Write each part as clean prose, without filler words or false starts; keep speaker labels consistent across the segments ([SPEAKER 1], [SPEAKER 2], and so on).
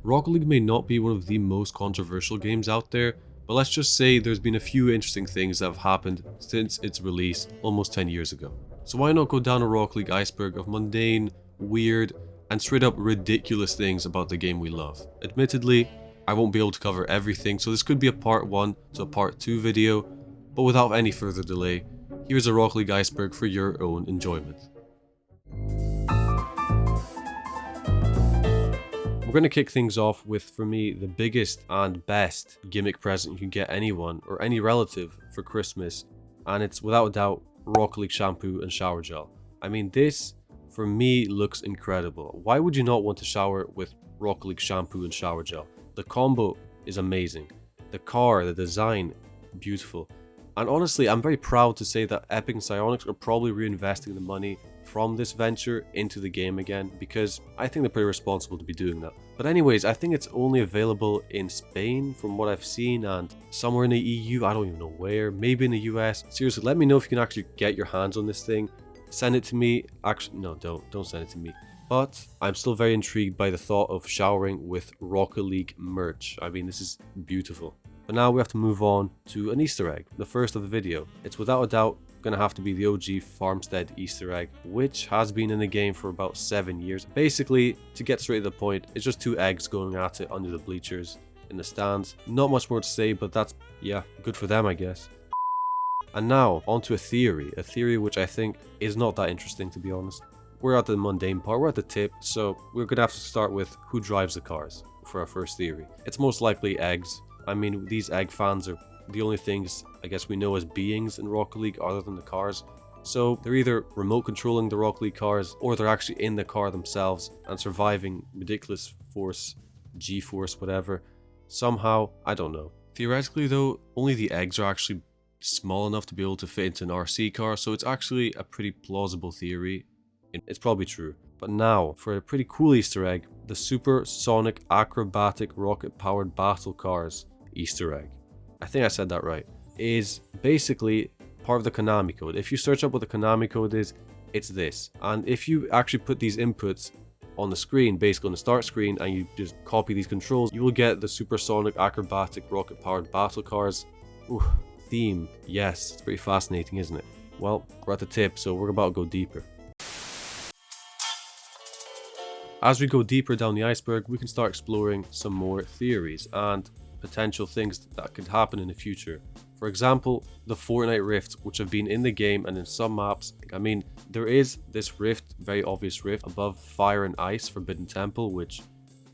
[SPEAKER 1] Rocket League may not be one of the most controversial games out there, but let's just say there's been a few interesting things that have happened since its release almost 10 years ago. So why not go down a Rocket League iceberg of mundane, weird, and straight up ridiculous things about the game we love. Admittedly, I won't be able to cover everything, so this could be a part 1 to a part 2 video, but without any further delay, here's a Rocket League iceberg for your own enjoyment. We're going to kick things off with, for me, the biggest and best gimmick present you can get anyone or any relative for Christmas, and it's without a doubt Rocket League shampoo and shower gel. I mean, this for me looks incredible. Why would you not want to shower with Rocket League shampoo and shower gel? The combo is amazing. The car, the design, beautiful. And honestly, I'm very proud to say that Epic and Psyonix are probably reinvesting the money from this venture into the game again, because I think they're pretty responsible to be doing that. But anyways, I think it's only available in Spain from what I've seen, and somewhere in the EU, I don't even know where, maybe in the US. Seriously, let me know if you can actually get your hands on this thing. Send it to me. Actually, no, don't send it to me. But I'm still very intrigued by the thought of showering with Rocket League merch. I mean, this is beautiful. But now we have to move on to an Easter egg, the first of the video. It's without a doubt gonna have to be the OG Farmstead Easter egg, which has been in the game for about 7 years. Basically, to get straight to the point, it's just 2 eggs going at it under the bleachers in the stands. Not much more to say, but that's, yeah, good for them, I guess. And now, onto a theory which I think is not that interesting, to be honest. We're at the mundane part, we're at the tip, so we're gonna have to start with who drives the cars for our first theory. It's most likely eggs. I mean, these egg fans are the only things I guess we know as beings in Rocket League other than the cars. So they're either remote controlling the Rocket League cars, or they're actually in the car themselves and surviving ridiculous force, G-force, whatever. Somehow, I don't know. Theoretically though, only the eggs are actually small enough to be able to fit into an RC car, so it's actually a pretty plausible theory. It's probably true. But now, for a pretty cool Easter egg, the supersonic acrobatic rocket-powered battle cars Easter egg, I think I said that right, is basically part of the Konami code. If you search up what the Konami code is, it's this. And if you actually put these inputs on the screen, basically on the start screen, and you just copy these controls, you will get the supersonic acrobatic rocket-powered battle cars. Ooh, theme, yes, it's pretty fascinating, isn't it? Well, we're at the tip, so we're about to go deeper. As we go deeper down the iceberg, we can start exploring some more theories and potential things that could happen in the future. For example, the Fortnite rift, which have been in the game and in some maps. I mean, there is this rift, very obvious rift, above Fire and Ice Forbidden Temple, which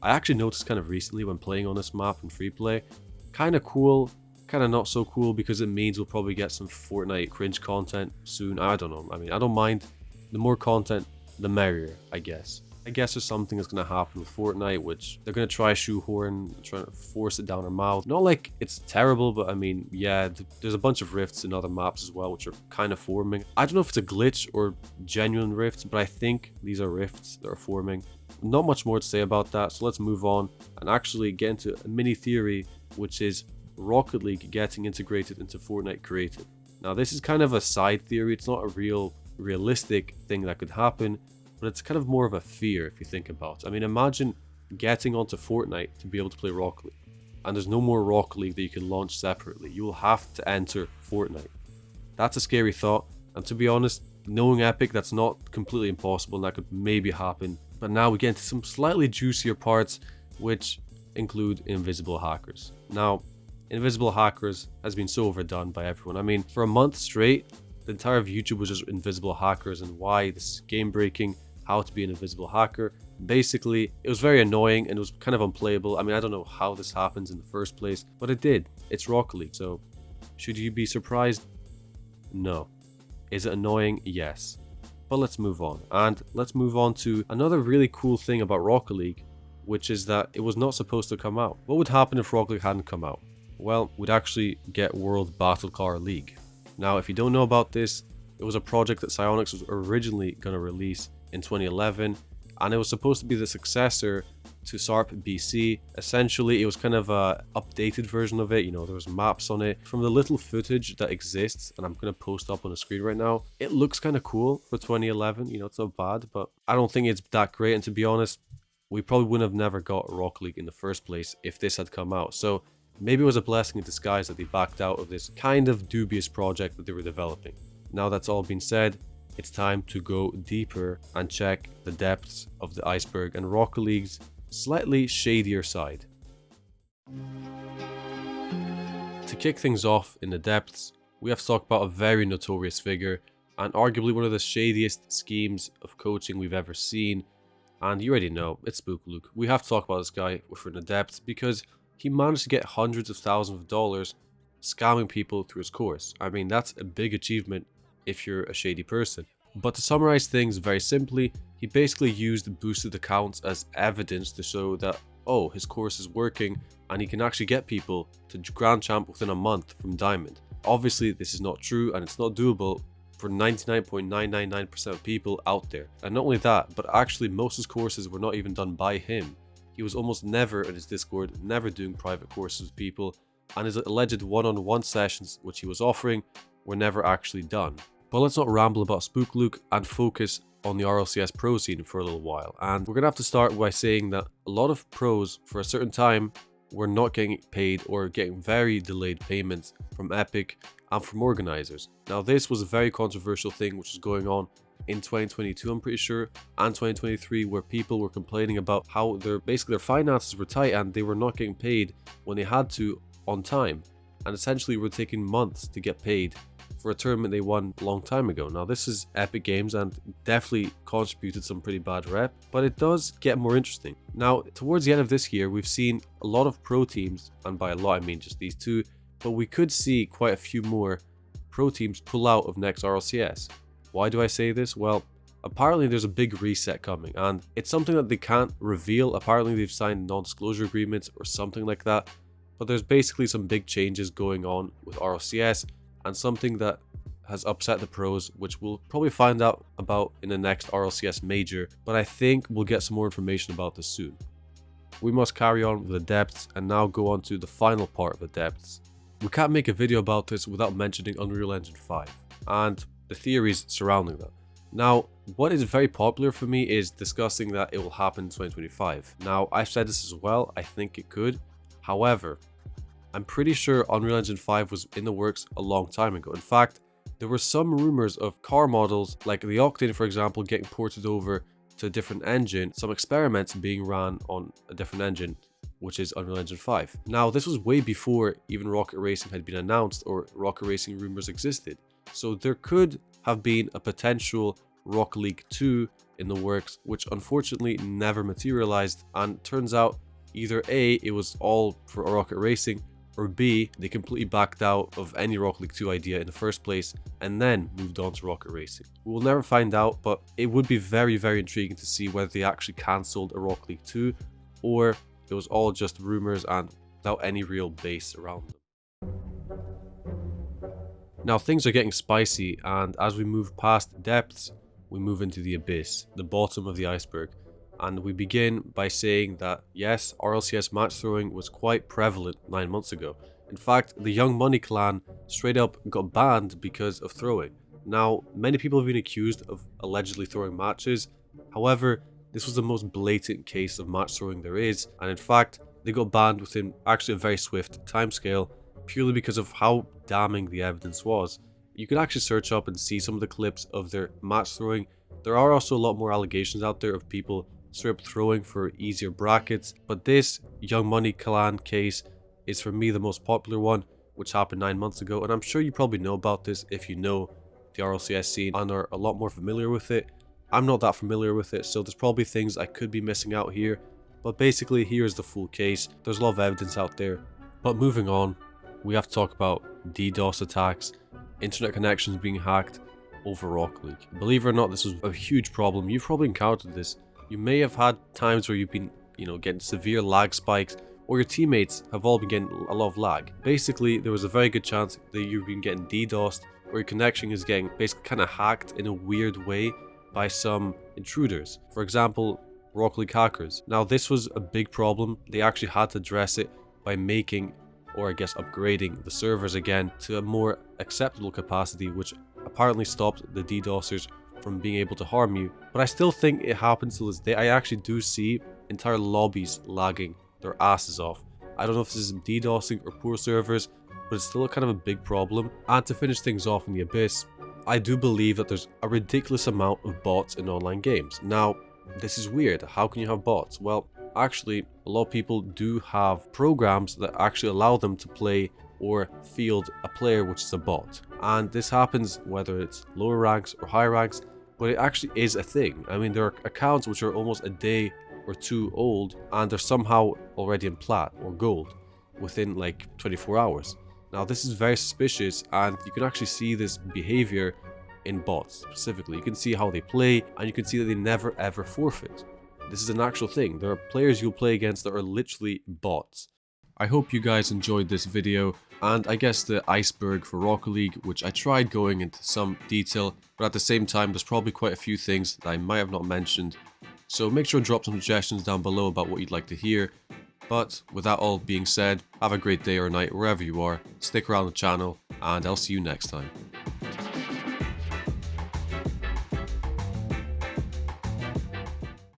[SPEAKER 1] I actually noticed kind of recently when playing on this map in free play. Kind of cool, kind of not so cool, because it means we'll probably get some Fortnite cringe content soon. I don't know. I mean, I don't mind. The more content, the merrier, I guess. I guess there's something that's going to happen with Fortnite, which they're going to try shoehorn, trying to force it down our mouth. Not like it's terrible, but I mean, yeah, there's a bunch of rifts in other maps as well, which are kind of forming. I don't know if it's a glitch or genuine rifts, but I think these are rifts that are forming. Not much more to say about that, so let's move on and actually get into a mini theory, which is Rocket League getting integrated into Fortnite Creative. Now, this is kind of a side theory. It's not a realistic thing that could happen, but it's kind of more of a fear if you think about it. I mean, imagine getting onto Fortnite to be able to play Rocket League, and there's no more Rocket League that you can launch separately. You will have to enter Fortnite. That's a scary thought, and to be honest, knowing Epic, that's not completely impossible, and that could maybe happen. But now we get into some slightly juicier parts, which include invisible hackers. Now, invisible hackers has been so overdone by everyone. I mean, for a month straight, the entire of YouTube was just invisible hackers and why this is game breaking, how to be an invisible hacker. Basically, it was very annoying and it was kind of unplayable. I mean, I don't know how this happens in the first place, but it did. It's Rocket League, so should you be surprised? No. Is it annoying? Yes. But let's move on. And let's move on to another really cool thing about Rocket League, which is that it was not supposed to come out. What would happen if Rocket League hadn't come out? Well, we'd actually get World Battle Car League. Now, if you don't know about this, it was a project that Psyonix was originally going to release in 2011, and it was supposed to be the successor to SARP BC. Essentially, it was kind of a updated version of it. You know, there was maps on it. From the little footage that exists, and I'm going to post up on the screen right now, it looks kind of cool for 2011. You know, it's not bad, but I don't think it's that great. And to be honest, we probably wouldn't have never got Rocket League in the first place if this had come out. So maybe it was a blessing in disguise that they backed out of this kind of dubious project that they were developing. Now that's all been said, it's time to go deeper and check the depths of the Iceberg and Rocket League's slightly shadier side. To kick things off in the depths, we have to talk about a very notorious figure and arguably one of the shadiest schemes of coaching we've ever seen. And you already know, it's Spook Luke. We have to talk about this guy if we're in the depths because he managed to get hundreds of thousands of dollars scamming people through his course. I mean, that's a big achievement if you're a shady person. But to summarize things very simply, he basically used boosted accounts as evidence to show that, oh, his course is working and he can actually get people to Grand Champ within a month from Diamond. Obviously, this is not true and it's not doable for 99.999% of people out there. And not only that, but actually most of his courses were not even done by him. He was almost never in his Discord, never doing private courses with people, and his alleged one-on-one sessions which he was offering were never actually done. But let's not ramble about Spook Luke and focus on the RLCS pro scene for a little while. And we're gonna have to start by saying that a lot of pros for a certain time were not getting paid or getting very delayed payments from Epic and from organizers. Now this was a very controversial thing which was going on in 2022, I'm pretty sure, and 2023, where people were complaining about how their finances were tight and they were not getting paid when they had to on time, and essentially were taking months to get paid for a tournament they won a long time ago. Now this is Epic Games and definitely contributed some pretty bad rep, but it does get more interesting. Now towards the end of this year, we've seen a lot of pro teams, and by a lot I mean just these two, but we could see quite a few more pro teams pull out of next RLCS. Why do I say this? Well, apparently there's a big reset coming and it's something that they can't reveal. Apparently they've signed non-disclosure agreements or something like that, but there's basically some big changes going on with RLCS and something that has upset the pros, which we'll probably find out about in the next RLCS major, but I think we'll get some more information about this soon. We must carry on with the depths and now go on to the final part of the depths. We can't make a video about this without mentioning Unreal Engine 5 and the theories surrounding that. Now, what is very popular for me is discussing that it will happen in 2025. Now, I've said this as well, I think it could. However, I'm pretty sure Unreal Engine 5 was in the works a long time ago. In fact, there were some rumors of car models like the Octane, for example, getting ported over to a different engine, some experiments being ran on a different engine, which is Unreal Engine 5. Now, this was way before even Rocket Racing had been announced or Rocket Racing rumors existed. So there could have been a potential Rocket League 2 in the works, which unfortunately never materialized, and turns out either A, it was all for Rocket Racing, or B, they completely backed out of any Rocket League 2 idea in the first place and then moved on to Rocket Racing. We will never find out, but it would be very, very intriguing to see whether they actually cancelled a Rocket League 2 or it was all just rumors and without any real base around them. Now things are getting spicy, and as we move past depths, we move into the abyss, the bottom of the iceberg. And we begin by saying that yes, RLCS match throwing was quite prevalent 9 months ago. In fact, the Young Money clan straight up got banned because of throwing. Now, many people have been accused of allegedly throwing matches. However, this was the most blatant case of match throwing there is, and in fact, they got banned within actually a very swift timescale, purely because of how damning the evidence was. You can actually search up and see some of the clips of their match throwing. There are also a lot more allegations out there of people straight up throwing for easier brackets, but this Young Money clan case is for me the most popular one, which happened 9 months ago, and I'm sure you probably know about this if you know the RLCS scene and are a lot more familiar with it. I'm not that familiar with it, so there's probably things I could be missing out here, but basically here's the full case. There's a lot of evidence out there. But moving on, we have to talk about DDoS attacks, internet connections being hacked over Rocket League. Believe it or not, this was a huge problem. You've probably encountered this. You may have had times where you've been, getting severe lag spikes, or your teammates have all been getting a lot of lag. Basically, there was a very good chance that you've been getting DDoSed, or your connection is getting basically kind of hacked in a weird way by some intruders. For example, Rocket League hackers. Now, this was a big problem. They actually had to address it by making, or I guess upgrading, the servers again to a more acceptable capacity, which apparently stopped the DDoSers from being able to harm you. But I still think it happens to this day. I actually do see entire lobbies lagging their asses off. I don't know if this is DDoSing or poor servers, but it's still kind of a big problem. And to finish things off in the Abyss, I do believe that there's a ridiculous amount of bots in online games. Now, this is weird. How can you have bots? Well, actually, a lot of people do have programs that actually allow them to play or field a player which is a bot. And this happens whether it's lower ranks or higher ranks, but it actually is a thing. I mean, there are accounts which are almost a day or two old, and they're somehow already in plat or gold within like 24 hours. Now, this is very suspicious, and you can actually see this behavior in bots specifically. You can see how they play, and you can see that they never ever forfeit. This is an actual thing. There are players you'll play against that are literally bots. I hope you guys enjoyed this video, and I guess the Iceberg for Rocket League, which I tried going into some detail, but at the same time there's probably quite a few things that I might have not mentioned. So make sure to drop some suggestions down below about what you'd like to hear. But with that all being said, have a great day or night wherever you are, stick around the channel, and I'll see you next time.